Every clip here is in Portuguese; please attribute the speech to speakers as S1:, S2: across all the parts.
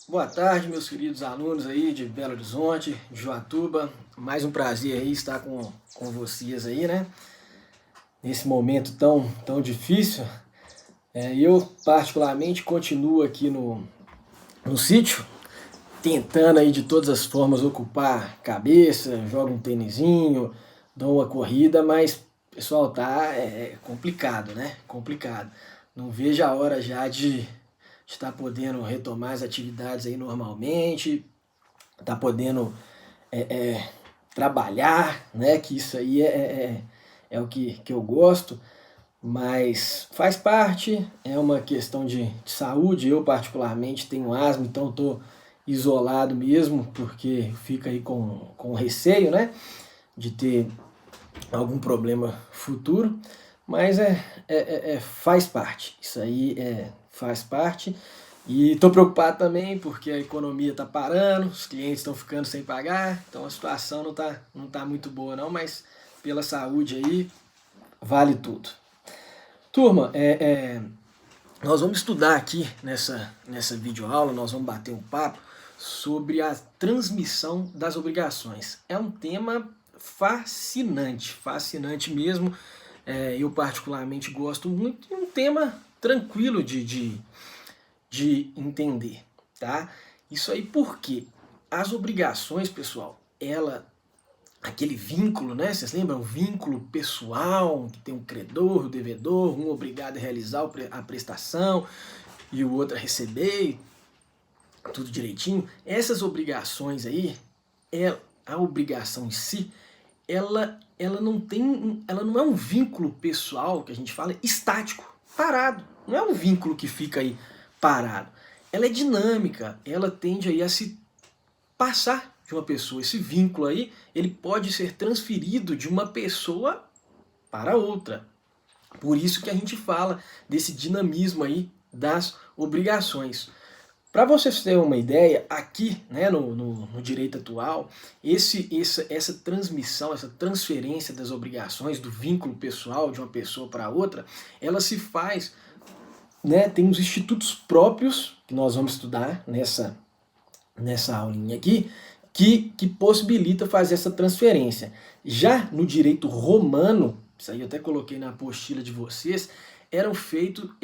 S1: Boa tarde, meus queridos alunos aí de Belo Horizonte, de Joatuba. Mais um prazer aí estar com vocês aí, né? Nesse momento tão difícil. Eu, particularmente, continuo aqui no sítio, tentando aí de todas as formas ocupar a cabeça, jogo um tênisinho, dou uma corrida, mas, pessoal, tá complicado, né? Complicado. Não vejo a hora já de estar podendo retomar as atividades aí normalmente, tá podendo é, é, trabalhar, né? Que isso aí é o que eu gosto, mas faz parte, é uma questão de saúde. Eu particularmente tenho asma, então estou isolado mesmo, porque fica aí com receio, né? De ter algum problema futuro, mas faz parte, isso aí faz parte. E estou preocupado também porque a economia está parando, os clientes estão ficando sem pagar, então a situação não tá muito boa não, mas pela saúde aí vale tudo. Turma, nós vamos estudar aqui nessa videoaula, nós vamos bater um papo sobre a transmissão das obrigações. É um tema fascinante, fascinante mesmo. Eu particularmente gosto muito, e um tema tranquilo de entender, tá? Isso aí porque as obrigações, pessoal, aquele vínculo, né? Vocês lembram? O vínculo pessoal, que tem um credor, o devedor, um obrigado a realizar a prestação e o outro a receber, tudo direitinho. Essas obrigações aí, a obrigação em si, ela não é um vínculo pessoal que a gente fala estático, parado. Não é um vínculo que fica aí parado. Ela é dinâmica, ela tende aí a se passar de uma pessoa. Esse vínculo aí, ele pode ser transferido de uma pessoa para outra. Por isso que a gente fala desse dinamismo aí das obrigações. Para vocês terem uma ideia, aqui, né, no direito atual, essa transmissão, essa transferência das obrigações, do vínculo pessoal de uma pessoa para outra, ela se faz, né, tem os institutos próprios, que nós vamos estudar nessa aulinha aqui, que possibilita fazer essa transferência. Já no direito romano, isso aí eu até coloquei na apostila de vocês, eram feito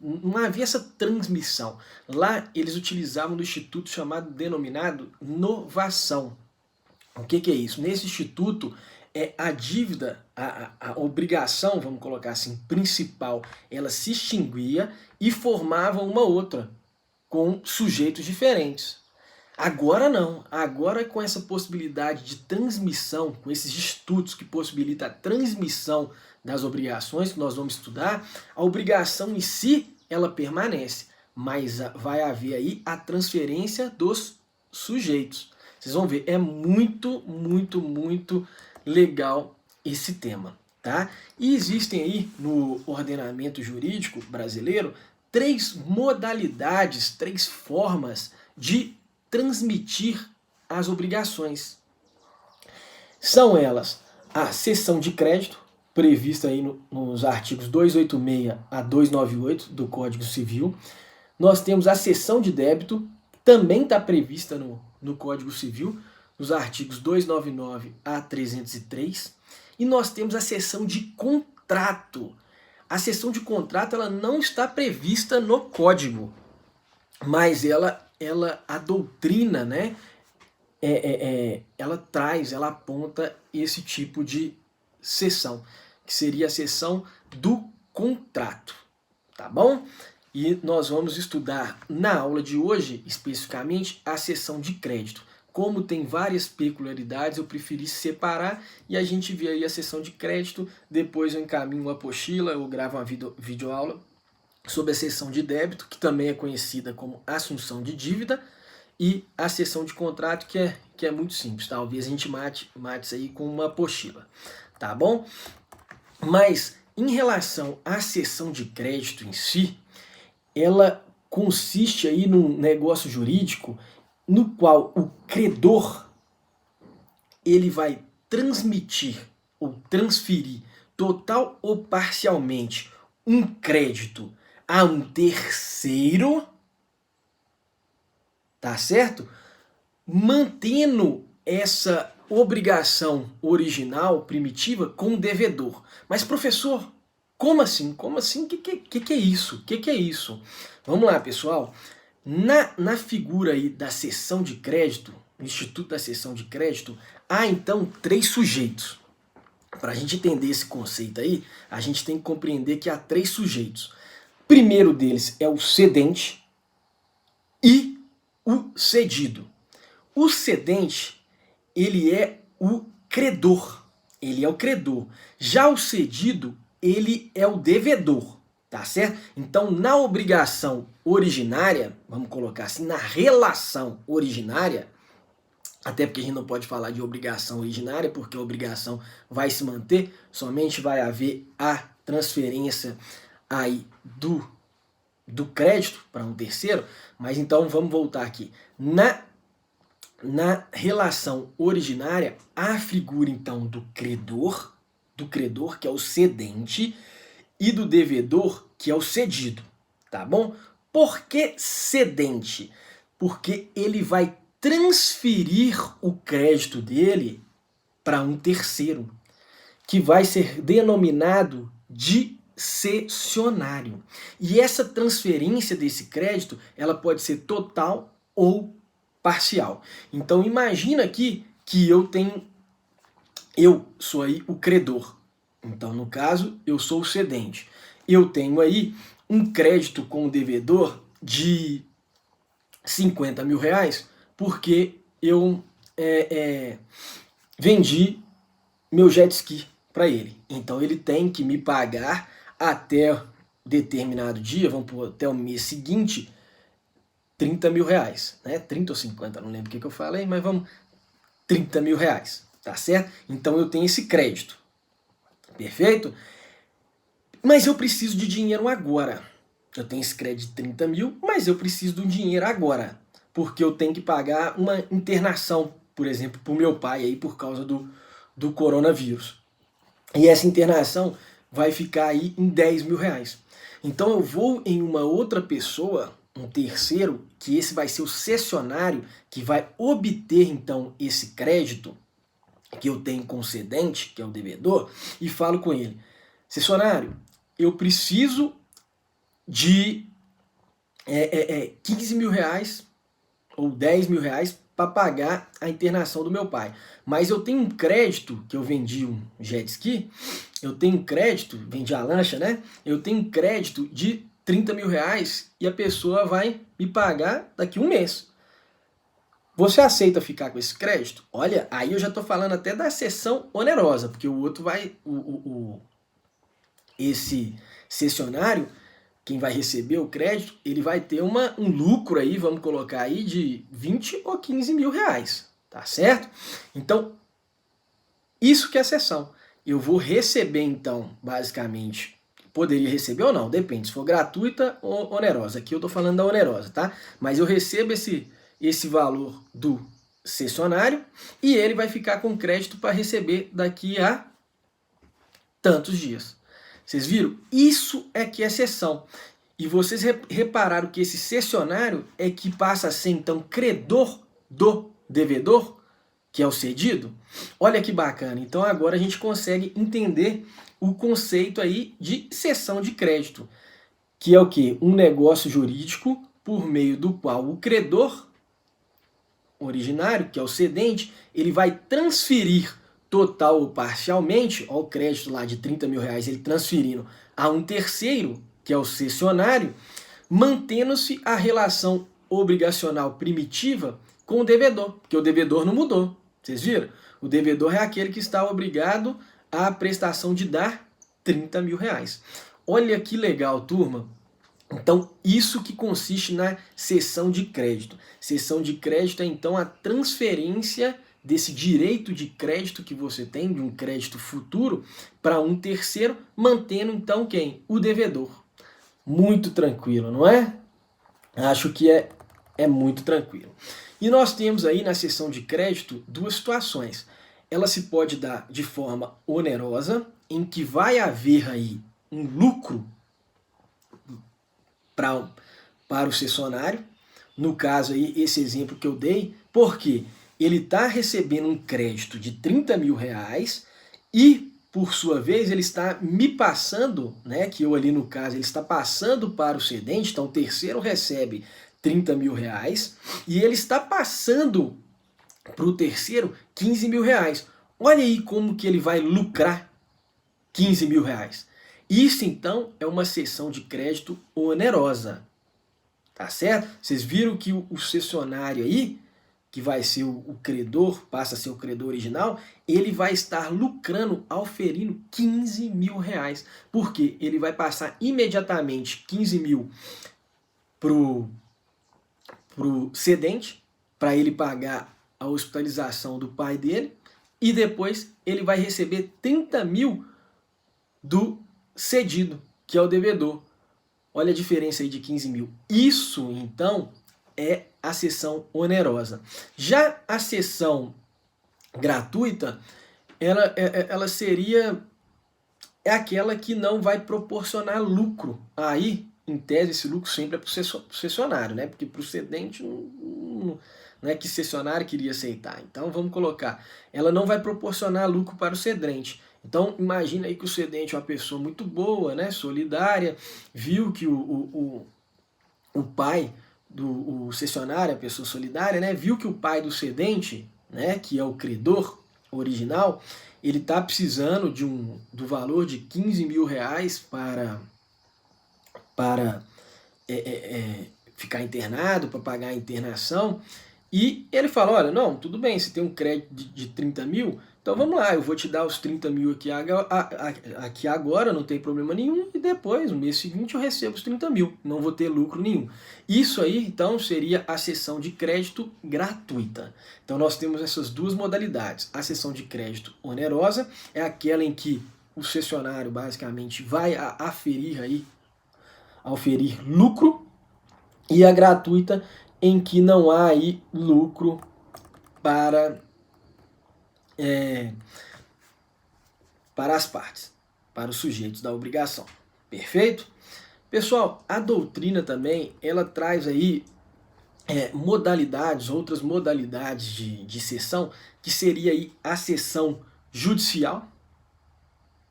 S1: não havia essa transmissão. Lá eles utilizavam do instituto denominado novação. O que é isso? Nesse instituto, a dívida, a obrigação, vamos colocar assim, principal, ela se extinguia e formava uma outra, com sujeitos diferentes. Agora não, agora com essa possibilidade de transmissão, com esses estudos que possibilitam a transmissão das obrigações que nós vamos estudar, a obrigação em si, ela permanece, mas vai haver aí a transferência dos sujeitos. Vocês vão ver, é muito, muito, muito legal esse tema, tá? E existem aí no ordenamento jurídico brasileiro três modalidades, três formas de transmitir as obrigações. São elas a cessão de crédito, prevista aí nos artigos 286 a 298 do Código Civil. Nós temos a cessão de débito, também está prevista no Código Civil, nos artigos 299 a 303. E nós temos a cessão de contrato. A cessão de contrato ela não está prevista no Código, mas a doutrina, né, ela aponta esse tipo de cessão, que seria a cessão do contrato, tá bom? E nós vamos estudar na aula de hoje, especificamente, a cessão de crédito. Como tem várias peculiaridades, eu preferi separar e a gente vê aí a cessão de crédito, depois eu encaminho uma apostila, eu gravo uma videoaula sobre a cessão de débito, que também é conhecida como assunção de dívida, e a cessão de contrato, que é muito simples. Talvez a gente mate isso aí com uma apostila, tá bom? Mas em relação à cessão de crédito em si, ela consiste aí num negócio jurídico no qual o credor ele vai transmitir ou transferir total ou parcialmente um crédito a um terceiro, tá certo? Mantendo essa obrigação original, primitiva, com o devedor. Mas, professor, como assim? Como assim? O que é isso? O que é isso? Vamos lá, pessoal. Na figura aí da cessão de crédito, no Instituto da Cessão de Crédito, há então 3 sujeitos. Para a gente entender esse conceito aí, a gente tem que compreender que há 3 sujeitos. O primeiro deles é o cedente e o cedido. O cedente, ele é o credor. Ele é o credor. Já o cedido, ele é o devedor. Tá certo? Então, na obrigação originária, vamos colocar assim, na relação originária, até porque a gente não pode falar de obrigação originária, porque a obrigação vai se manter, somente vai haver a transferência aí do crédito para um terceiro, mas então vamos voltar aqui. Na relação originária, a figura então do credor, que é o cedente, e do devedor, que é o cedido, tá bom? Por que cedente? Porque ele vai transferir o crédito dele para um terceiro, que vai ser denominado de cessionário. E essa transferência desse crédito, ela pode ser total ou parcial. Então imagina aqui que eu sou aí o credor. Então, no caso, eu sou o cedente. Eu tenho aí um crédito com o devedor de 50 mil reais, porque eu vendi meu jet ski para ele. Então, ele tem que me pagar até determinado dia, vamos pôr até o mês seguinte, 30 mil reais. Né? 30 ou 50, não lembro o que eu falei, mas vamos, 30 mil reais. Tá certo? Então, eu tenho esse crédito. Perfeito? Mas eu preciso de dinheiro agora. Eu tenho esse crédito de 30 mil, mas eu preciso de um dinheiro agora. Porque eu tenho que pagar uma internação, por exemplo, para o meu pai aí por causa do coronavírus. E essa internação vai ficar aí em 10 mil reais. Então eu vou em uma outra pessoa, um terceiro, que esse vai ser o cessionário, que vai obter então esse crédito que eu tenho com o cedente, que é o devedor, e falo com ele: cessionário, eu preciso de 15 mil reais ou 10 mil reais para pagar a internação do meu pai. Mas eu tenho um crédito, que eu vendi um jet ski, eu tenho um crédito, vendi a lancha, né? Eu tenho um crédito de 30 mil reais e a pessoa vai me pagar daqui a um mês. Você aceita ficar com esse crédito? Olha, aí eu já estou falando até da cessão onerosa, porque o outro vai, esse cessionário, quem vai receber o crédito, ele vai ter um lucro aí, vamos colocar aí, de 20 ou 15 mil reais, tá certo? Então, isso que é a cessão. Eu vou receber, então, basicamente, poderia receber ou não, depende, se for gratuita ou onerosa. Aqui eu estou falando da onerosa, tá? Mas eu recebo esse valor do cessionário e ele vai ficar com crédito para receber daqui a tantos dias. Vocês viram? Isso é que é cessão. E vocês repararam que esse cessionário é que passa a ser, então, credor do devedor, que é o cedido? Olha que bacana. Então agora a gente consegue entender o conceito aí de cessão de crédito, que é o quê? Um negócio jurídico por meio do qual o credor originário, que é o cedente, ele vai transferir total ou parcialmente, ó, o crédito lá de 30 mil reais, ele transferindo a um terceiro, que é o cessionário, mantendo-se a relação obrigacional primitiva com o devedor, porque o devedor não mudou. Vocês viram? O devedor é aquele que está obrigado à prestação de dar 30 mil reais. Olha que legal, turma. Então, isso que consiste na cessão de crédito. Cessão de crédito é, então, a transferência desse direito de crédito que você tem, de um crédito futuro, para um terceiro, mantendo, então, quem? O devedor. Muito tranquilo, não é? Acho que é muito tranquilo. E nós temos aí, na cessão de crédito, duas situações. Ela se pode dar de forma onerosa, em que vai haver aí um lucro para o cessionário, no caso aí, esse exemplo que eu dei, porque ele está recebendo um crédito de 30 mil reais e, por sua vez, ele está me passando, né, que eu ali no caso, ele está passando para o cedente, então o terceiro recebe 30 mil reais e ele está passando para o terceiro 15 mil reais. Olha aí como que ele vai lucrar 15 mil reais. Isso então é uma cessão de crédito onerosa. Tá certo? Vocês viram que o cessionário aí, que vai ser o credor, passa a ser o credor original, ele vai estar lucrando, auferindo 15 mil reais. Porque ele vai passar imediatamente 15 mil pro cedente, para ele pagar a hospitalização do pai dele, e depois ele vai receber 30 mil do cedido, que é o devedor. Olha a diferença aí de 15 mil. Isso, então, é a cessão onerosa. Já a cessão gratuita, ela seria aquela que não vai proporcionar lucro. Aí, em tese, esse lucro sempre é para o cessionário, né? Porque para o cedente não é que cessionário queria aceitar. Então, vamos colocar, ela não vai proporcionar lucro para o cedente. Então, imagina aí que o cedente é uma pessoa muito boa, né, solidária, viu que o pai do cessionário, a pessoa solidária, né, viu que o pai do cedente, né, que é o credor original, ele está precisando do valor de 15 mil reais para ficar internado, para pagar a internação, e ele fala, olha, não, tudo bem, você tem um crédito de 30 mil, então vamos lá, eu vou te dar os 30 mil aqui agora, não tem problema nenhum, e depois, no mês seguinte, eu recebo os 30 mil, não vou ter lucro nenhum. Isso aí, então, seria a cessão de crédito gratuita. Então nós temos essas duas modalidades. A cessão de crédito onerosa é aquela em que o cessionário, basicamente, vai auferir lucro, e a gratuita em que não há aí lucro para as partes, para os sujeitos da obrigação. Perfeito? Pessoal, a doutrina também, ela traz aí outras modalidades de cessão, que seria aí a cessão judicial,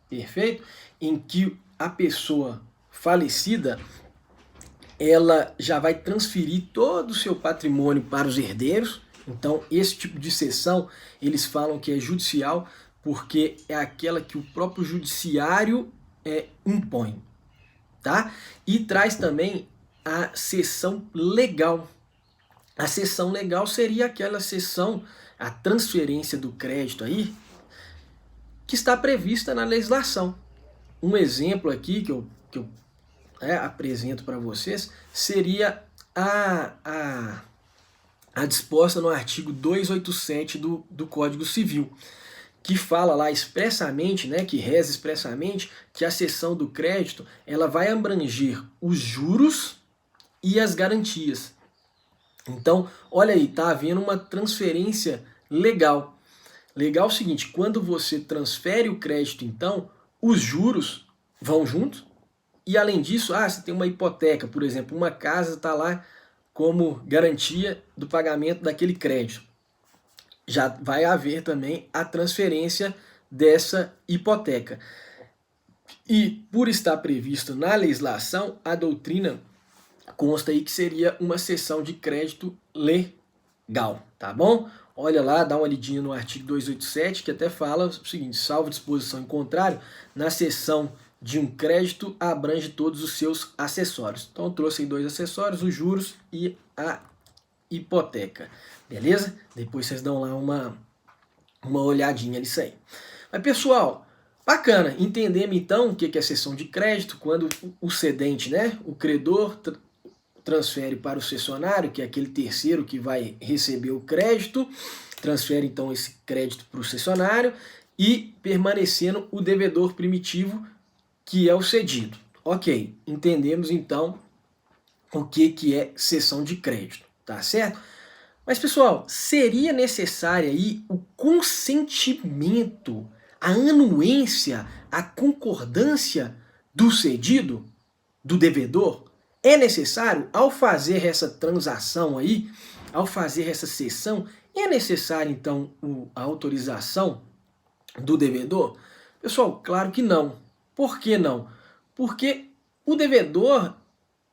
S1: perfeito? Em que a pessoa falecida, ela já vai transferir todo o seu patrimônio para os herdeiros. Então, esse tipo de cessão, eles falam que é judicial, porque é aquela que o próprio judiciário impõe, tá? E traz também a cessão legal. A cessão legal seria aquela cessão, a transferência do crédito aí, que está prevista na legislação. Um exemplo aqui que eu apresento para vocês seria a disposta no artigo 287 do Código Civil, que fala lá expressamente, né, que reza expressamente que a cessão do crédito ela vai abranger os juros e as garantias. Então, olha aí, tá havendo uma transferência legal. Legal é o seguinte, quando você transfere o crédito, então, os juros vão junto, e além disso, você tem uma hipoteca, por exemplo, uma casa está lá como garantia do pagamento daquele crédito. Já vai haver também a transferência dessa hipoteca. E por estar previsto na legislação, a doutrina consta aí que seria uma cessão de crédito legal, tá bom? Olha lá, dá uma lidinha no artigo 287, que até fala o seguinte, salvo disposição em contrário, na cessão de um crédito abrange todos os seus acessórios. Então eu trouxe aí dois acessórios, os juros e a hipoteca, beleza? Depois vocês dão lá uma olhadinha nisso aí. Mas pessoal, bacana, entendemos então o que é cessão de crédito, quando o cedente, né, o credor transfere para o cessionário, que é aquele terceiro que vai receber o crédito, transfere então esse crédito para o cessionário e permanecendo o devedor primitivo, que é o cedido. Ok, entendemos então o que é cessão de crédito, tá certo? Mas pessoal, seria necessário aí o consentimento, a anuência, a concordância do cedido, do devedor? É necessário, ao fazer essa transação aí, ao fazer essa cessão, é necessário então a autorização do devedor? Pessoal, claro que não. Por que não? Porque o devedor,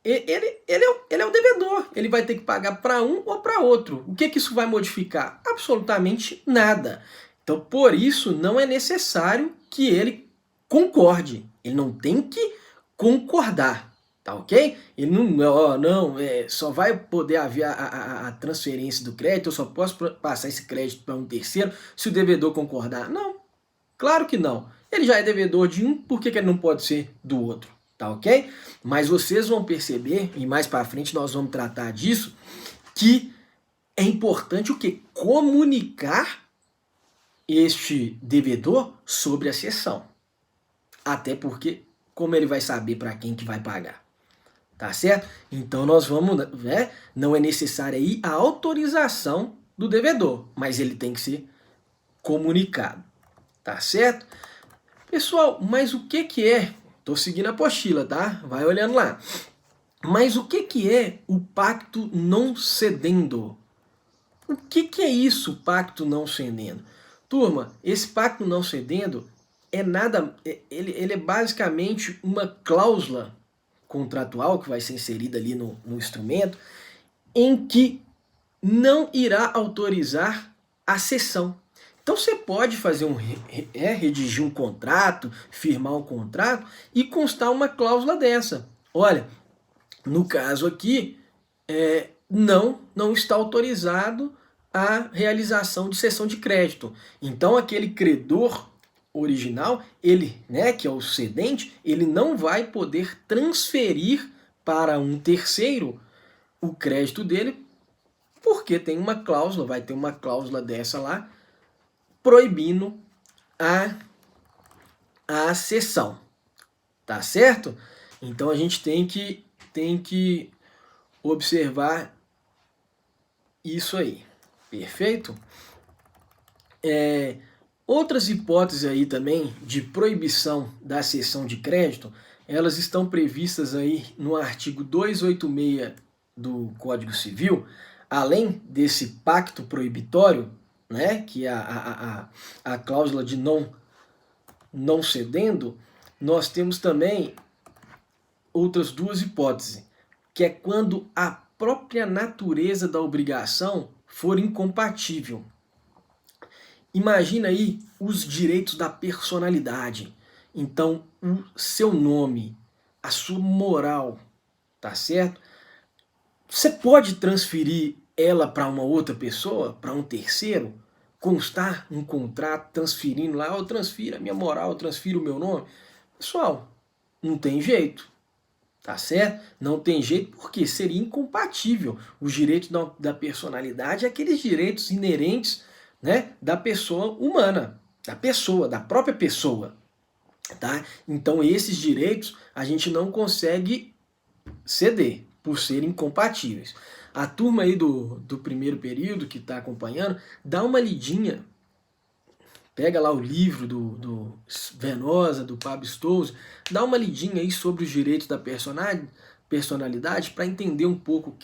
S1: ele é o devedor. Ele vai ter que pagar para um ou para outro. O que isso vai modificar? Absolutamente nada. Então, por isso, não é necessário que ele concorde. Ele não tem que concordar. Tá ok? Ele só vai poder haver a transferência do crédito, eu só posso passar esse crédito para um terceiro se o devedor concordar. Não, claro que não. Ele já é devedor de um, por que ele não pode ser do outro? Tá ok? Mas vocês vão perceber, e mais para frente nós vamos tratar disso, que é importante o quê? Comunicar este devedor sobre a cessão. Até porque, como ele vai saber para quem que vai pagar? Tá certo? Então nós vamos, né? Não é necessária aí a autorização do devedor, mas ele tem que ser comunicado. Tá certo? Pessoal, mas o que é? Tô seguindo a apostila, tá? Vai olhando lá. Mas o que é o pacto não cedendo? O que é isso, pacto não cedendo? Turma, esse pacto não cedendo é nada, ele é basicamente uma cláusula contratual que vai ser inserida ali no instrumento, em que não irá autorizar a cessão. Então você pode fazer redigir um contrato, firmar um contrato e constar uma cláusula dessa. Olha, no caso aqui, não está autorizado a realização de cessão de crédito. Então aquele credor original, ele, né, que é o cedente, ele não vai poder transferir para um terceiro o crédito dele, porque tem uma cláusula, vai ter uma cláusula dessa lá, proibindo a cessão. Tá certo? Então a gente tem que observar isso aí. Perfeito? Outras hipóteses aí também de proibição da cessão de crédito, elas estão previstas aí no artigo 286 do Código Civil, além desse pacto proibitório, né, que é a cláusula de não cedendo, nós temos também outras duas hipóteses, que é quando a própria natureza da obrigação for incompatível. Imagina aí os direitos da personalidade. Então, o seu nome, a sua moral, tá certo? Você pode transferir ela para uma outra pessoa, para um terceiro, constar um contrato transferindo lá, eu transfiro a minha moral, eu transfiro o meu nome. Pessoal, não tem jeito, tá certo? Não tem jeito porque seria incompatível. Os direitos da personalidade é aqueles direitos inerentes, né, da pessoa humana, da própria pessoa, tá? Então esses direitos a gente não consegue ceder por serem incompatíveis. A turma aí do primeiro período que está acompanhando, dá uma lidinha, pega lá o livro do Venosa, do Pablo Stouza, dá uma lidinha aí sobre os direitos da personalidade para entender um pouco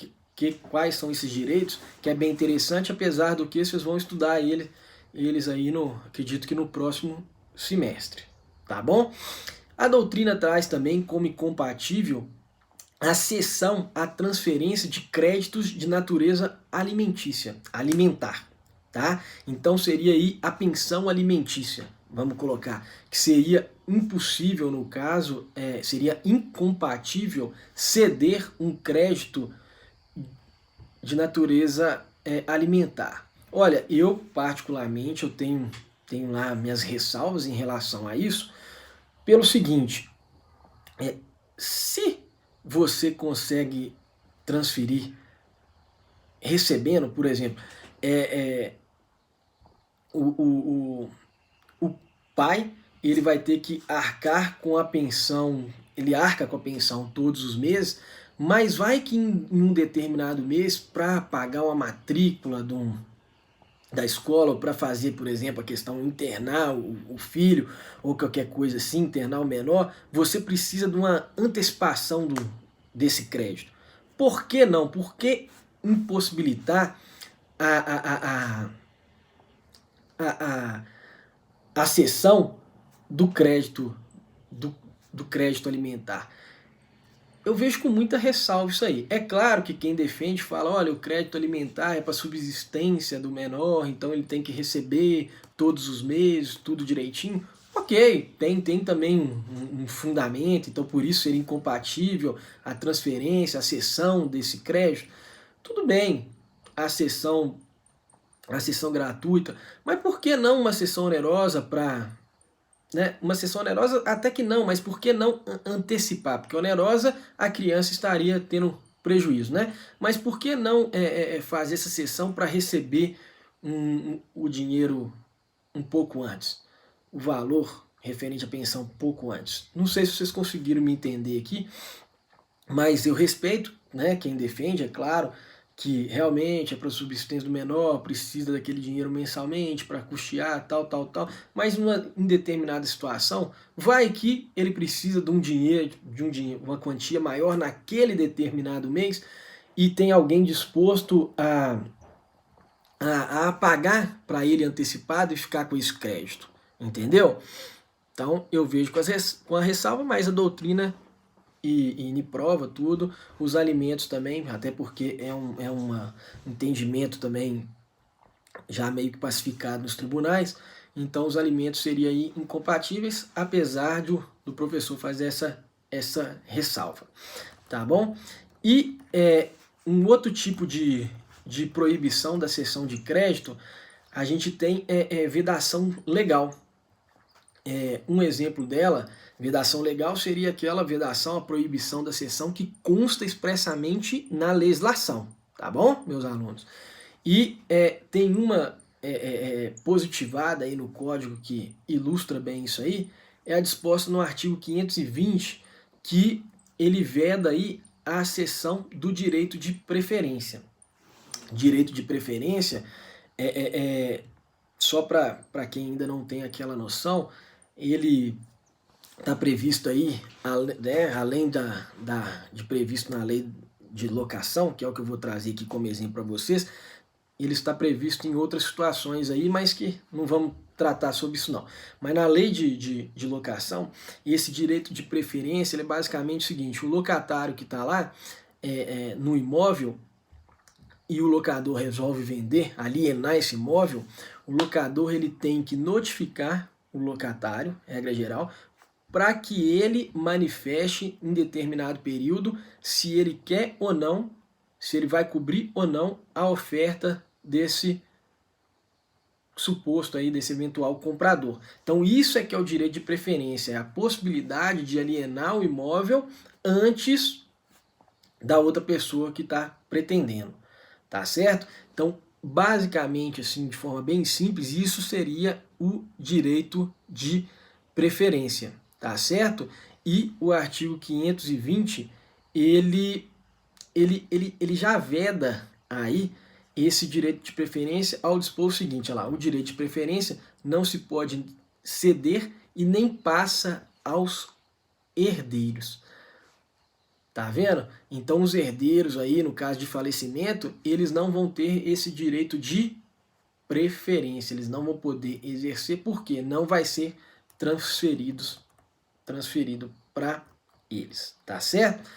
S1: quais são esses direitos, que é bem interessante, apesar do que vocês vão estudar eles aí, acredito que no próximo semestre, tá bom? A doutrina traz também como incompatível a cessão, a transferência de créditos de natureza alimentar, tá? Então seria aí a pensão alimentícia, vamos colocar, que seria impossível no caso, seria incompatível ceder um crédito de natureza alimentar. Olha, eu particularmente, eu tenho lá minhas ressalvas em relação a isso, pelo seguinte, se você consegue transferir recebendo, por exemplo, o pai, ele vai ter que arcar com a pensão, ele arca com a pensão todos os meses, mas vai que em um determinado mês, para pagar uma matrícula da escola, ou para fazer, por exemplo, a questão de internar o filho, ou qualquer coisa assim, internar o menor, você precisa de uma antecipação desse crédito. Por que não? Por que impossibilitar a, a cessão do crédito, do crédito alimentar? Eu vejo com muita ressalva isso aí. É claro que quem defende fala, olha, o crédito alimentar é para subsistência do menor, então ele tem que receber todos os meses, tudo direitinho. Ok, tem também um fundamento, então por isso seria incompatível a transferência, a cessão desse crédito. Tudo bem, a cessão gratuita, mas por que não uma cessão onerosa para, né? Uma cessão onerosa até que não, mas por que não antecipar? Porque onerosa a criança estaria tendo prejuízo, né? Mas por que não fazer essa cessão para receber o dinheiro um pouco antes? O valor referente à pensão um pouco antes. Não sei se vocês conseguiram me entender aqui, mas eu respeito, né, quem defende, é claro, que realmente é para a subsistência do menor, precisa daquele dinheiro mensalmente para custear, tal, mas em determinada situação, vai que ele precisa de um dinheiro, uma quantia maior naquele determinado mês e tem alguém disposto a pagar para ele antecipado e ficar com esse crédito, entendeu? Então eu vejo com a ressalva, mas a doutrina e prova tudo, os alimentos também, até porque é um entendimento também já meio que pacificado nos tribunais, então os alimentos seriam aí incompatíveis, apesar do professor fazer essa ressalva, tá bom? E um outro tipo de proibição da cessão de crédito, a gente tem vedação legal. Um exemplo dela, vedação legal, seria aquela vedação, a proibição da cessão que consta expressamente na legislação, tá bom, meus alunos? E tem uma positivada aí no código que ilustra bem isso aí, é a disposta no artigo 520, que ele veda aí a cessão do direito de preferência. Direito de preferência, só para quem ainda não tem aquela noção, ele está previsto aí, né, além de previsto na lei de locação, que é o que eu vou trazer aqui como exemplo para vocês, ele está previsto em outras situações aí, mas que não vamos tratar sobre isso não. Mas na lei de locação, esse direito de preferência, ele é basicamente o seguinte, o locatário que está lá no imóvel e o locador resolve vender, alienar esse imóvel, o locador ele tem que notificar o locatário, regra geral, para que ele manifeste em determinado período se ele quer ou não, se ele vai cobrir ou não a oferta desse suposto aí, desse eventual comprador. Então isso é que é o direito de preferência, é a possibilidade de alienar o imóvel antes da outra pessoa que está pretendendo, tá certo? Então, basicamente, assim, de forma bem simples, isso seria o direito de preferência, tá certo? E o artigo 520, ele já veda aí esse direito de preferência ao dispor o seguinte, olha lá, o direito de preferência não se pode ceder e nem passa aos herdeiros. Tá vendo? Então os herdeiros aí, no caso de falecimento, eles não vão ter esse direito de preferência, eles não vão poder exercer porque não vai ser transferido para eles, tá certo?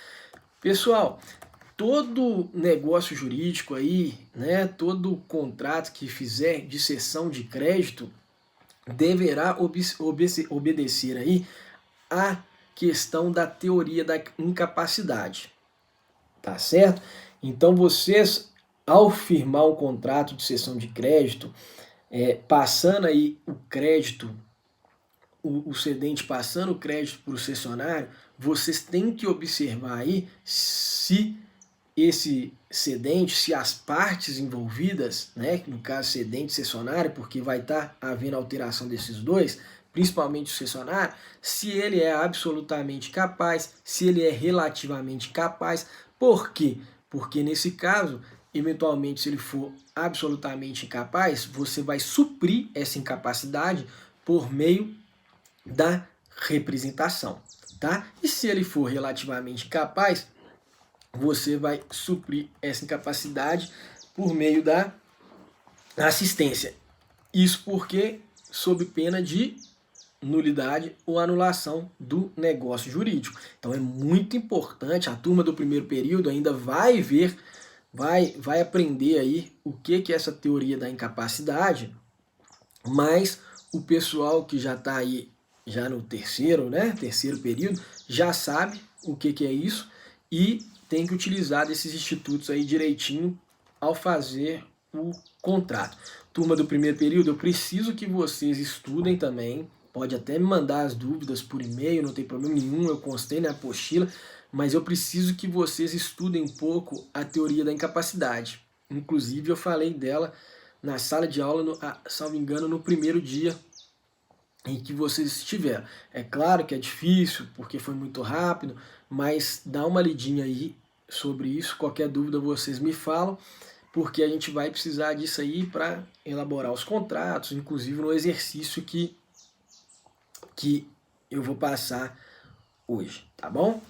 S1: Pessoal, todo negócio jurídico aí, né, todo contrato que fizer de cessão de crédito deverá obedecer aí a questão da teoria da incapacidade, tá certo? Então vocês, ao firmar um contrato de cessão de crédito, passando aí o crédito, o cedente passando o crédito para o cessionário, vocês têm que observar aí se esse cedente, se as partes envolvidas, né, no caso cedente e cessionário, porque vai estar havendo alteração desses dois, principalmente o cessionário, se ele é absolutamente capaz, se ele é relativamente capaz. Por quê? Porque nesse caso, eventualmente, se ele for absolutamente incapaz, você vai suprir essa incapacidade por meio da representação, tá? E se ele for relativamente capaz, você vai suprir essa incapacidade por meio da assistência. Isso porque sob pena de nulidade ou anulação do negócio jurídico. Então é muito importante, a turma do primeiro período ainda vai ver, vai aprender aí o que é essa teoria da incapacidade, mas o pessoal que já está aí já no terceiro, né, terceiro período, já sabe o que é isso e tem que utilizar desses institutos aí direitinho ao fazer o contrato. Turma do primeiro período, eu preciso que vocês estudem também, pode até me mandar as dúvidas por e-mail, não tem problema nenhum, eu constei na apostila, mas eu preciso que vocês estudem um pouco a teoria da incapacidade. Inclusive eu falei dela na sala de aula, salvo engano, no primeiro dia em que vocês estiveram. É claro que é difícil, porque foi muito rápido, mas dá uma lidinha aí sobre isso. Qualquer dúvida vocês me falam, porque a gente vai precisar disso aí para elaborar os contratos, inclusive no exercício que eu vou passar hoje, tá bom?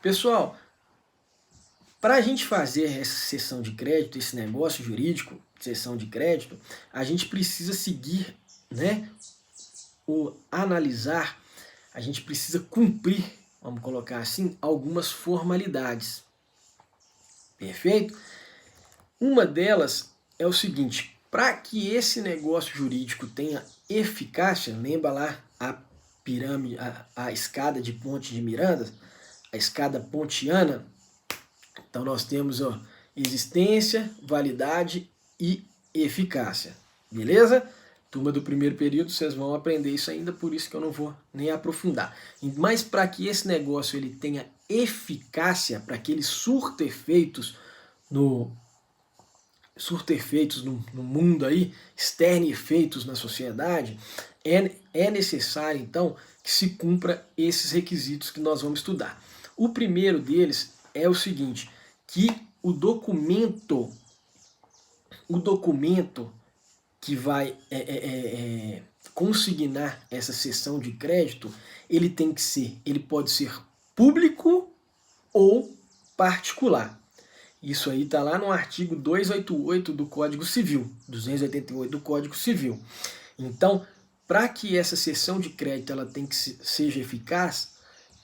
S1: Pessoal, para a gente fazer essa cessão de crédito, esse negócio jurídico, cessão de crédito, a gente precisa seguir, né, ou analisar, a gente precisa cumprir, vamos colocar assim, algumas formalidades. Perfeito? Uma delas é o seguinte, para que esse negócio jurídico tenha eficácia, lembra lá a pirâmide, a escada de Ponte de Miranda, a escada pontiana? Então nós temos existência, validade e eficácia. Beleza? Turma do primeiro período, vocês vão aprender isso ainda, por isso que eu não vou nem aprofundar. Mas para que esse negócio ele tenha eficácia, para que ele surta efeitos no mundo aí, externe efeitos na sociedade, é necessário então que se cumpra esses requisitos que nós vamos estudar. O primeiro deles é o seguinte, que o documento que vai consignar essa cessão de crédito, ele pode ser público ou particular. Isso aí está lá no artigo 288 do Código Civil, 288 do Código Civil. Então, para que essa cessão de crédito ela seja eficaz,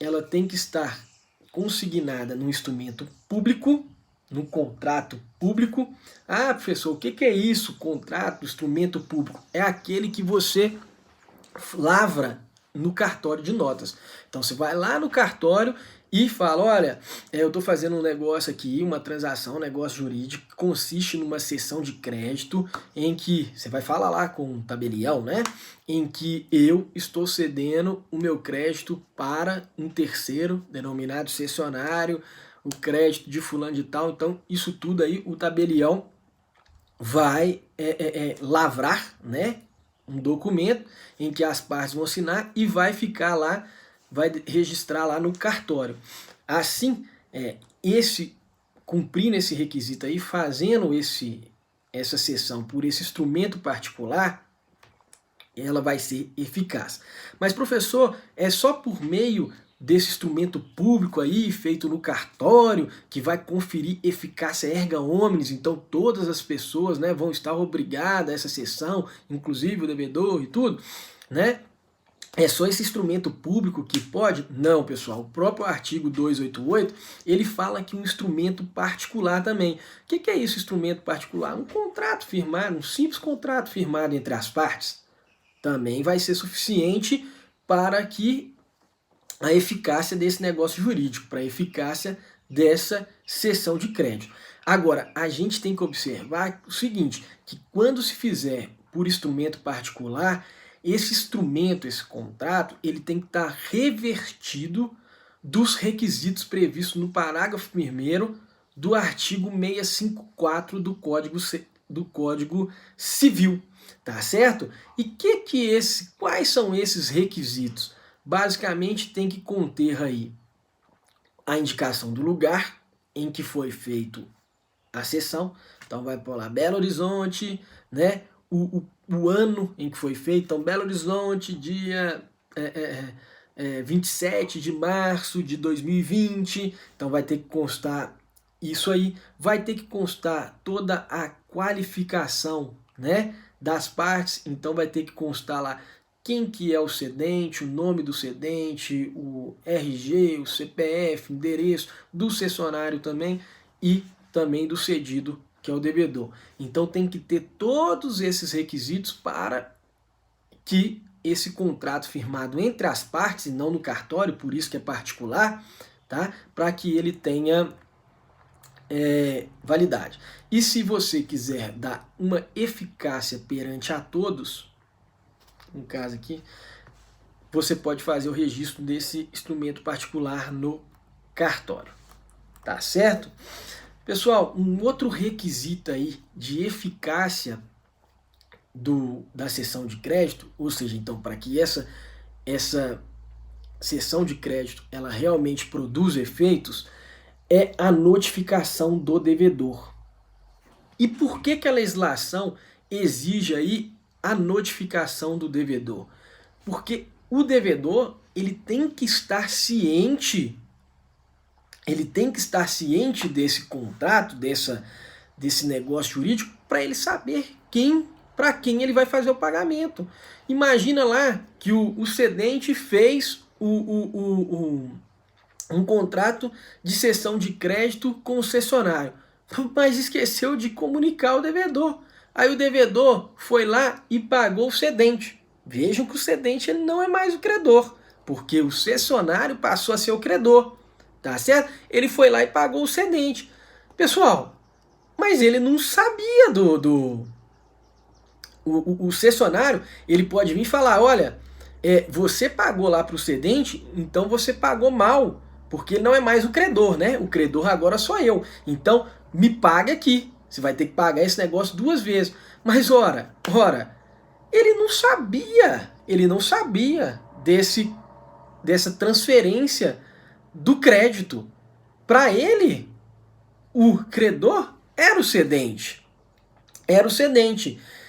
S1: ela tem que estar consignada no instrumento público, no contrato público. Ah, professor, o que é isso? Contrato, instrumento público? É aquele que você lavra no cartório de notas. Então você vai lá no cartório e fala, olha, eu estou fazendo um negócio aqui, uma transação, um negócio jurídico, que consiste numa cessão de crédito em que, você vai falar lá com um tabelião, né? Em que eu estou cedendo o meu crédito para um terceiro, denominado cessionário, o crédito de fulano de tal. Então isso tudo aí o tabelião vai lavrar, né? Um documento em que as partes vão assinar e vai ficar lá, vai registrar lá no cartório. Assim, cumprindo esse requisito aí, fazendo essa cessão por esse instrumento particular, ela vai ser eficaz. Mas, professor, é só por meio desse instrumento público aí, feito no cartório, que vai conferir eficácia erga omnes, então todas as pessoas, né, vão estar obrigadas a essa cessão, inclusive o devedor e tudo, né? É só esse instrumento público que pode? Não, pessoal. O próprio artigo 288, ele fala que um instrumento particular também. O que é isso, instrumento particular? Um contrato firmado, um simples contrato firmado entre as partes, também vai ser suficiente para que a eficácia desse negócio jurídico, para a eficácia dessa cessão de crédito. Agora, a gente tem que observar o seguinte, que quando se fizer por instrumento particular, esse instrumento, esse contrato, ele tem que estar revertido dos requisitos previstos no parágrafo 1º do artigo 654 do Código Civil, tá certo? E quais são esses requisitos? Basicamente tem que conter aí a indicação do lugar em que foi feito a cessão. Então vai por lá Belo Horizonte, né? O ano em que foi feito. Então Belo Horizonte, dia 27 de março de 2020. Então vai ter que constar Isso aí vai ter que constar toda a qualificação, né, das partes, então vai ter que constar lá quem que é o cedente, o nome do cedente, o RG, o CPF, endereço do cessionário também e também do cedido, que é o devedor. Então tem que ter todos esses requisitos para que esse contrato firmado entre as partes e não no cartório, por isso que é particular, tá? Para que ele tenha validade. E se você quiser dar uma eficácia perante a todos, no caso aqui, você pode fazer o registro desse instrumento particular no cartório. Tá certo? Pessoal, um outro requisito aí de eficácia da cessão de crédito, ou seja, então, para que essa cessão de crédito ela realmente produza efeitos, é a notificação do devedor. E por que a legislação exige aí a notificação do devedor? Porque o devedor ele tem que estar ciente, desse contrato, desse negócio jurídico, para ele saber para quem ele vai fazer o pagamento. Imagina lá que o cedente fez um contrato de cessão de crédito com o cessionário, mas esqueceu de comunicar o devedor. Aí o devedor foi lá e pagou o cedente. Vejam que o cedente ele não é mais o credor, porque o cessionário passou a ser o credor, tá certo? Ele foi lá e pagou o cedente. Pessoal, mas ele não sabia o cessionário, ele pode vir e falar, olha, você pagou lá para o cedente, então você pagou mal, porque ele não é mais o credor, né? O credor agora sou eu. Então, me pague aqui. Você vai ter que pagar esse negócio 2 vezes. Mas, ora, ele não sabia dessa transferência do crédito. Para ele, o credor era o cedente.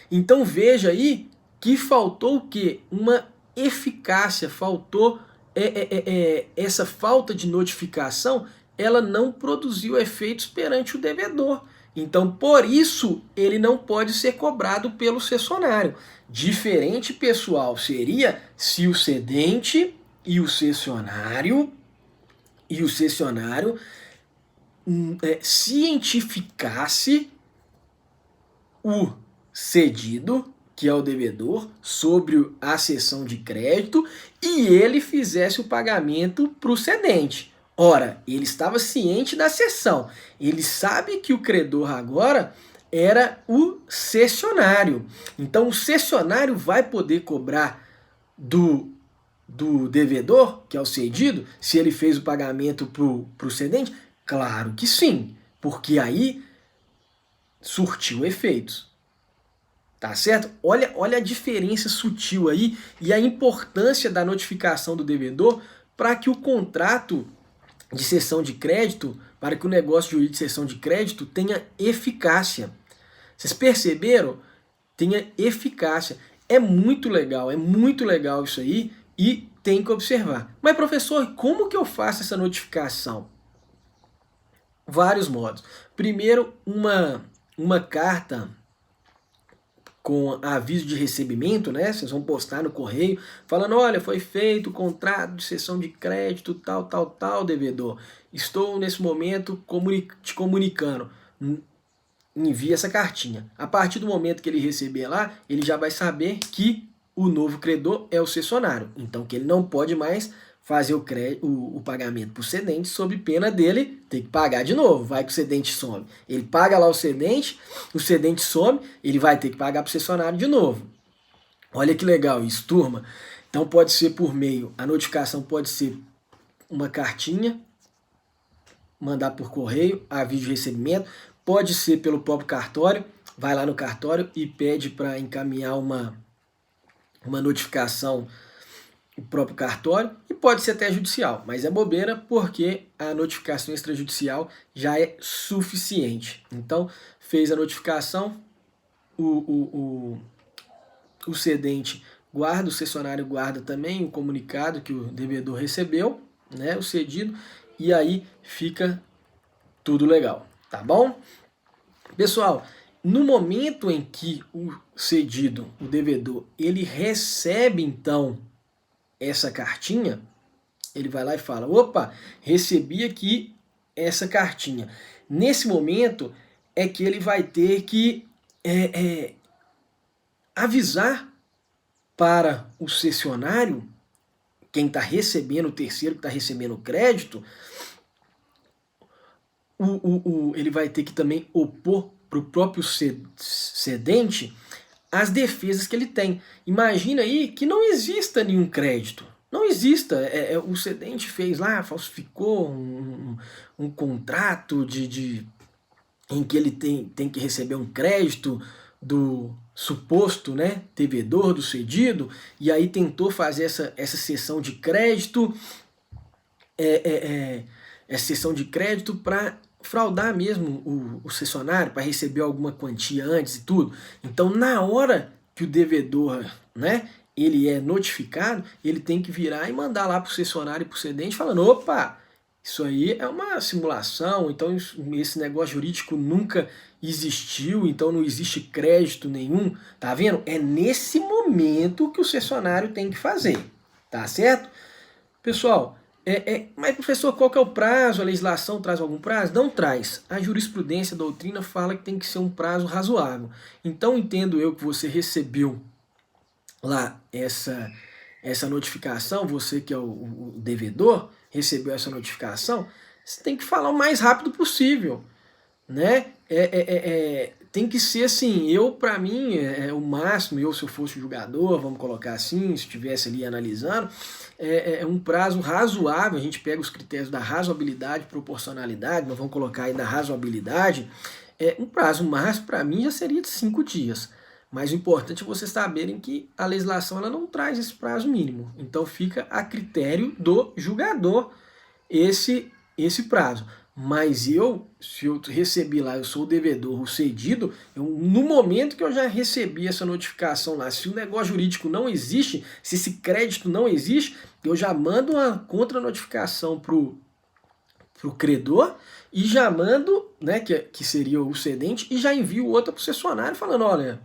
S1: Então, veja aí que faltou o quê? Uma eficácia, faltou essa falta de notificação, ela não produziu efeitos perante o devedor. Então, por isso, ele não pode ser cobrado pelo cessionário. Diferente, pessoal, seria se o cedente e o cessionário cientificasse o cedido, que é o devedor, sobre a cessão de crédito e ele fizesse o pagamento para o cedente. Ora, ele estava ciente da cessão, ele sabe que o credor agora era o cessionário. Então o cessionário vai poder cobrar do devedor, que é o cedido, se ele fez o pagamento para o cedente? Claro que sim, porque aí surtiu efeitos. Tá certo? Olha a diferença sutil aí e a importância da notificação do devedor para que o contrato de cessão de crédito, para que o negócio jurídico de cessão de crédito tenha eficácia. Vocês perceberam? Tenha eficácia. É muito legal isso aí e tem que observar. Mas, professor, como que eu faço essa notificação? Vários modos. Primeiro, uma carta com aviso de recebimento, né? Vocês vão postar no correio, falando, olha, foi feito o contrato de cessão de crédito, tal, devedor. Estou, nesse momento, te comunicando. Envia essa cartinha. A partir do momento que ele receber lá, ele já vai saber que o novo credor é o cessionário. Então, que ele não pode mais fazer o pagamento para o cedente sob pena dele ter que pagar de novo. Vai que o cedente some. Ele paga lá o cedente some, ele vai ter que pagar para o cessionário de novo. Olha que legal isso, turma. Então pode ser por meio, a notificação pode ser uma cartinha, mandar por correio, aviso de recebimento, pode ser pelo próprio cartório, vai lá no cartório e pede para encaminhar uma notificação o próprio cartório e pode ser até judicial, mas é bobeira porque a notificação extrajudicial já é suficiente. Então, fez a notificação, o cedente guarda, o cessionário guarda também o comunicado que o devedor recebeu, né, o cedido, e aí fica tudo legal, tá bom? Pessoal, no momento em que o cedido, o devedor, ele recebe então essa cartinha, ele vai lá e fala, opa, recebi aqui essa cartinha. Nesse momento é que ele vai ter que avisar para o cessionário, quem está recebendo, o terceiro que está recebendo o crédito, ele vai ter que também opor para o próprio cedente as defesas que ele tem. Imagina aí que não exista nenhum crédito. Não exista. O cedente fez lá, falsificou um contrato em que ele tem que receber um crédito do suposto, né, devedor do cedido, e aí tentou fazer essa cessão de crédito, essa cessão de crédito para fraudar mesmo o cessionário, para receber alguma quantia antes e tudo. Então, na hora que o devedor, né, ele é notificado, ele tem que virar e mandar lá para o cessionário e para o cedente falando, opa, isso aí é uma simulação, então esse negócio jurídico nunca existiu, então não existe crédito nenhum, tá vendo? É nesse momento que o cessionário tem que fazer, tá certo? Pessoal, mas professor, qual que é o prazo? A legislação traz algum prazo? Não traz. A jurisprudência, a doutrina fala que tem que ser um prazo razoável. Então entendo eu que você recebeu lá essa notificação, você que é o devedor, recebeu essa notificação, você tem que falar o mais rápido possível, né? Tem que ser assim, para mim, o máximo, se eu fosse jogador, vamos colocar assim, se estivesse ali analisando, um prazo razoável, a gente pega os critérios da razoabilidade, proporcionalidade, nós vamos colocar aí da razoabilidade, um prazo máximo para mim já seria de 5 dias. Mas o importante é vocês saberem que a legislação ela não traz esse prazo mínimo. Então fica a critério do julgador esse prazo. Mas se eu recebi lá, eu sou o devedor, o cedido, no momento que eu já recebi essa notificação lá, se o negócio jurídico não existe, se esse crédito não existe, eu já mando uma contra-notificação pro credor e já mando, né, que seria o cedente, e já envio outra pro cessionário falando, olha,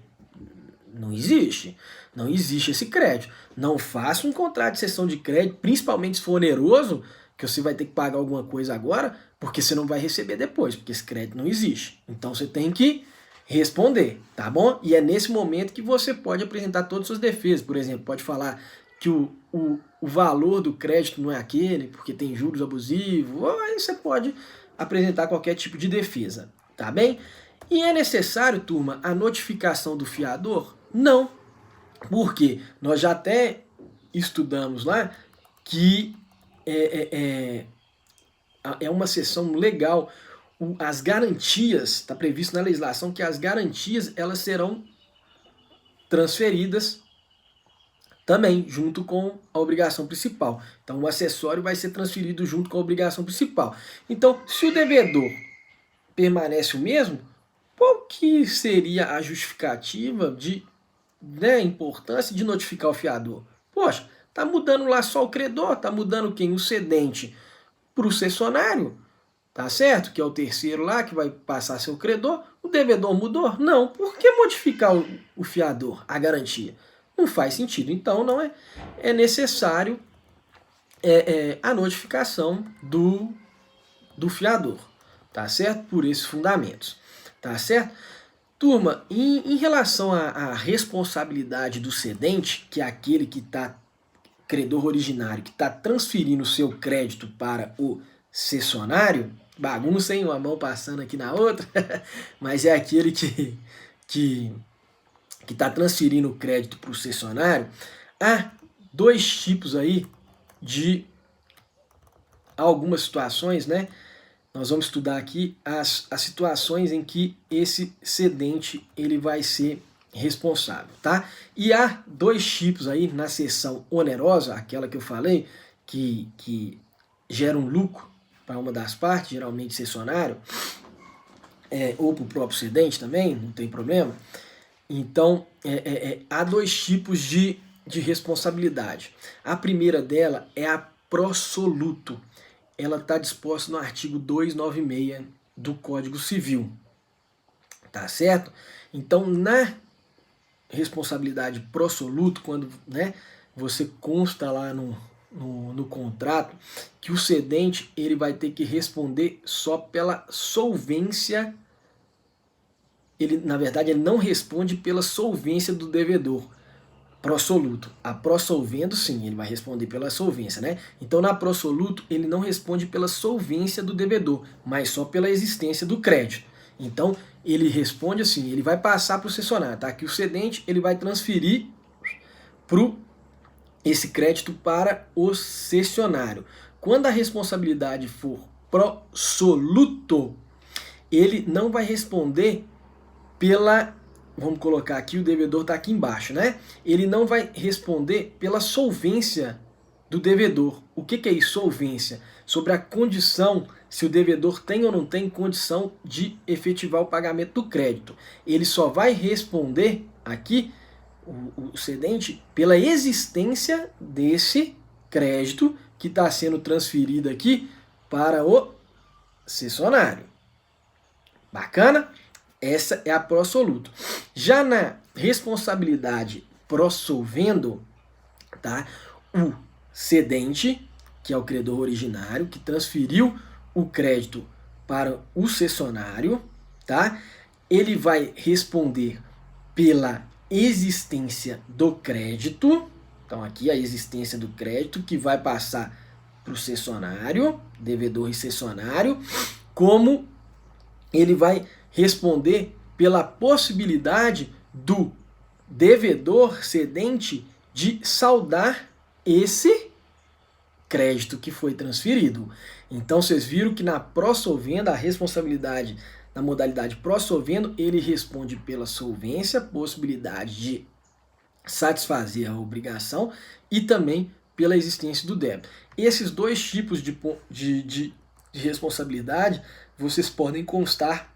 S1: não existe esse crédito. Não faça um contrato de cessão de crédito, principalmente se for oneroso, que você vai ter que pagar alguma coisa agora, porque você não vai receber depois, porque esse crédito não existe. Então você tem que responder, tá bom? E é nesse momento que você pode apresentar todas as suas defesas. Por exemplo, pode falar que o valor do crédito não é aquele, porque tem juros abusivos, ou aí você pode apresentar qualquer tipo de defesa, tá bem? E é necessário, turma, a notificação do fiador? Não. Por quê? Nós já até estudamos lá que é uma seção legal. As garantias, está previsto na legislação que as garantias elas serão transferidas também junto com a obrigação principal. Então o acessório vai ser transferido junto com a obrigação principal. Então, se o devedor permanece o mesmo, qual que seria a justificativa de importância de notificar o fiador? Poxa, tá mudando lá só o credor, tá mudando quem? O cedente para o cessionário, tá certo? Que é o terceiro lá que vai passar a ser o credor. O devedor mudou? Não. Por que modificar o fiador, a garantia? Não faz sentido. Então não é necessário a notificação do fiador, tá certo? Por esses fundamentos, tá certo? Turma, em relação à responsabilidade do cedente, que é aquele que está, credor originário, que está transferindo o seu crédito para o cessionário, bagunça, hein? Uma mão passando aqui na outra, mas é aquele que está transferindo o crédito para o cessionário. Há dois tipos aí de algumas situações, né? Nós vamos estudar aqui as situações em que esse cedente ele vai ser responsável, tá? E há dois tipos aí na seção onerosa, aquela que eu falei, que gera um lucro para uma das partes, geralmente cessionário, ou para o próprio cedente também, não tem problema. Então, há dois tipos de responsabilidade. A primeira dela é a pró soluto. Ela está disposta no artigo 296 do Código Civil, tá certo? Então, na responsabilidade pro soluto, quando, né, você consta lá no contrato que o cedente ele vai ter que responder só pela solvência. Ele, na verdade, ele não responde pela solvência do devedor pró-soluto. A pró-solvendo, sim, ele vai responder pela solvência, né? Então, na pró-soluto, ele não responde pela solvência do devedor, mas só pela existência do crédito. Então, ele responde assim, ele vai passar para o cessionário, tá? Que o cedente, ele vai transferir esse crédito para o cessionário. Quando a responsabilidade for pró-soluto, ele não vai responder pela, vamos colocar aqui, o devedor está aqui embaixo, né? Ele não vai responder pela solvência do devedor. O que é isso, solvência? Sobre a condição, se o devedor tem ou não tem condição de efetivar o pagamento do crédito. Ele só vai responder aqui, o cedente, pela existência desse crédito que está sendo transferido aqui para o cessionário. Bacana? Essa é a pró-soluto. Já na responsabilidade pró-solvendo, tá? O cedente, que é o credor originário, que transferiu o crédito para o cessionário, tá? Ele vai responder pela existência do crédito. Então aqui a existência do crédito que vai passar para o cessionário, devedor e cessionário, como ele vai responder pela possibilidade do devedor cedente de saldar esse crédito que foi transferido. Então vocês viram que na pró-solvendo, a responsabilidade na modalidade pró-solvendo, ele responde pela solvência, possibilidade de satisfazer a obrigação e também pela existência do débito. Esses dois tipos de responsabilidade vocês podem constar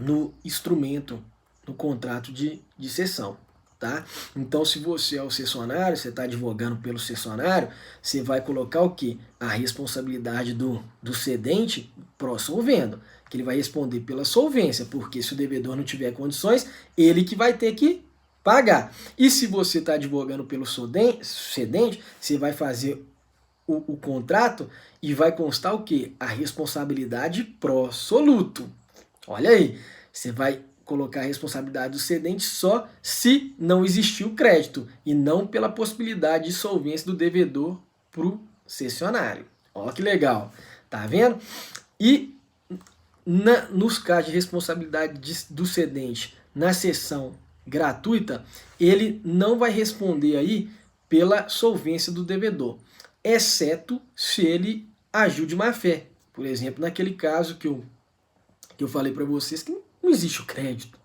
S1: no instrumento, no contrato de cessão, tá? Então, se você é o cessionário, você está advogando pelo cessionário, você vai colocar o quê? A responsabilidade do cedente pró-solvendo, que ele vai responder pela solvência, porque se o devedor não tiver condições, ele que vai ter que pagar. E se você está advogando pelo cedente, você vai fazer o contrato e vai constar o quê? A responsabilidade pró-soluto. Olha aí, você vai colocar a responsabilidade do cedente só se não existir o crédito e não pela possibilidade de solvência do devedor para o cessionário. Olha que legal, tá vendo? E nos casos de responsabilidade do cedente na cessão gratuita, ele não vai responder aí pela solvência do devedor, exceto se ele agiu de má fé. Por exemplo, naquele caso que eu falei para vocês que não existe o crédito,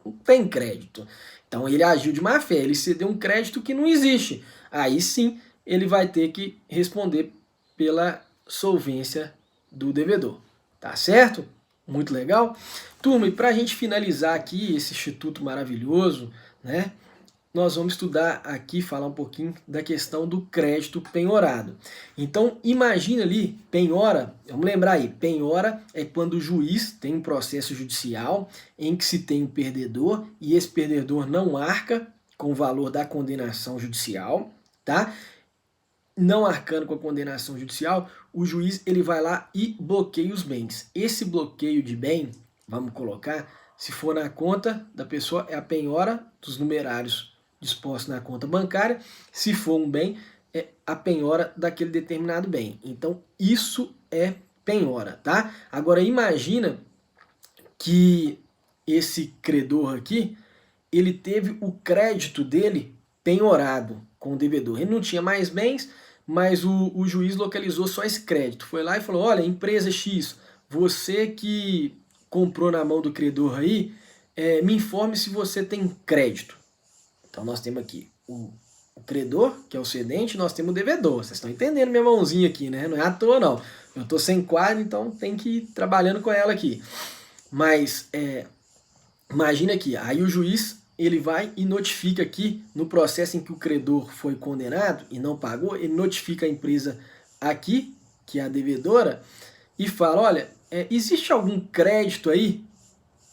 S1: não tem crédito. Então ele agiu de má fé, ele cedeu um crédito que não existe. Aí sim ele vai ter que responder pela solvência do devedor. Tá certo? Muito legal? Turma, e para a gente finalizar aqui esse instituto maravilhoso, né? Nós vamos estudar aqui, falar um pouquinho da questão do crédito penhorado. Então, imagina ali, penhora, vamos lembrar aí, penhora é quando o juiz tem um processo judicial em que se tem um perdedor e esse perdedor não arca com o valor da condenação judicial, tá? Não arcando com a condenação judicial, o juiz ele vai lá e bloqueia os bens. Esse bloqueio de bem, vamos colocar, se for na conta da pessoa, é a penhora dos numerários disposto na conta bancária. Se for um bem, é a penhora daquele determinado bem. Então, isso é penhora, tá? Agora, imagina que esse credor aqui, ele teve o crédito dele penhorado com o devedor. Ele não tinha mais bens, mas o juiz localizou só esse crédito. Foi lá e falou, olha, empresa X, você que comprou na mão do credor aí, me informe se você tem crédito. Então nós temos aqui o credor, que é o cedente, nós temos o devedor. Vocês estão entendendo minha mãozinha aqui, né? Não é à toa, não. Eu estou sem quadro, então tem que ir trabalhando com ela aqui. Mas, imagina aqui, aí o juiz, ele vai e notifica aqui, no processo em que o credor foi condenado e não pagou, ele notifica a empresa aqui, que é a devedora, e fala, olha, existe algum crédito aí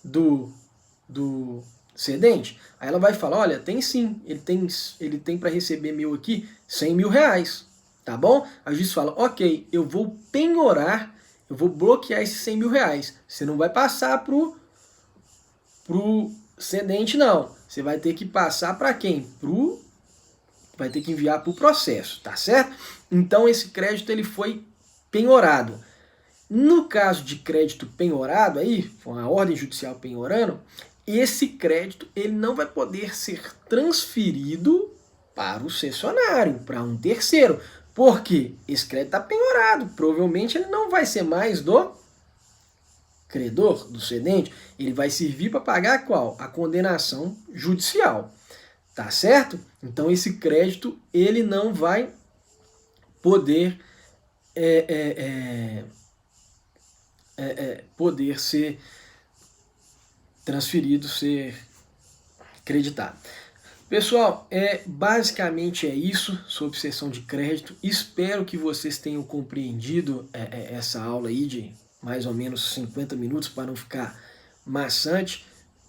S1: do cedente? Aí ela vai falar, olha, tem sim, ele tem para receber meu aqui 100 mil reais, tá bom? A juiz fala, ok, eu vou penhorar, eu vou bloquear esses 100 mil reais, você não vai passar pro cedente não, você vai ter que passar para quem? Vai ter que enviar para o processo, tá certo? Então esse crédito ele foi penhorado. No caso de crédito penhorado, aí, a ordem judicial penhorando, esse crédito ele não vai poder ser transferido para o cessionário, para um terceiro. Porque esse crédito está penhorado, provavelmente ele não vai ser mais do credor, do cedente, ele vai servir para pagar qual? A condenação judicial, tá certo? Então esse crédito ele não vai poder poder ser transferido, ser creditado. Pessoal, basicamente é isso sobre cessão de crédito. Espero que vocês tenham compreendido essa aula aí de mais ou menos 50 minutos para não ficar maçante.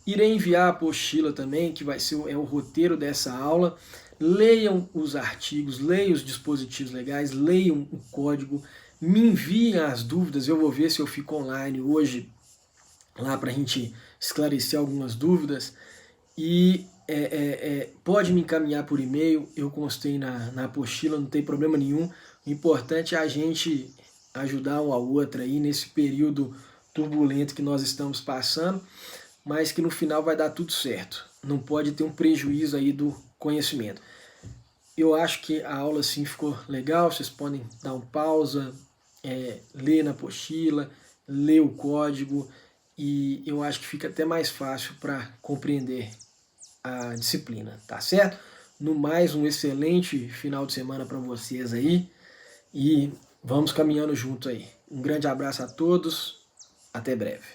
S1: Irei enviar a apostila também, que vai ser o roteiro dessa aula. Leiam os artigos, leiam os dispositivos legais, leiam o código, me enviem as dúvidas, eu vou ver se eu fico online hoje lá para a gente esclarecer algumas dúvidas. E pode me encaminhar por e-mail, eu constei na apostila, não tem problema nenhum. O importante é a gente ajudar um ao outro aí nesse período turbulento que nós estamos passando, mas que no final vai dar tudo certo. Não pode ter um prejuízo aí do conhecimento. Eu acho que a aula sim ficou legal, vocês podem dar um pausa, ler na apostila, ler o código, e eu acho que fica até mais fácil para compreender a disciplina, tá certo? No mais, um excelente final de semana para vocês aí, e vamos caminhando junto aí. Um grande abraço a todos, até breve.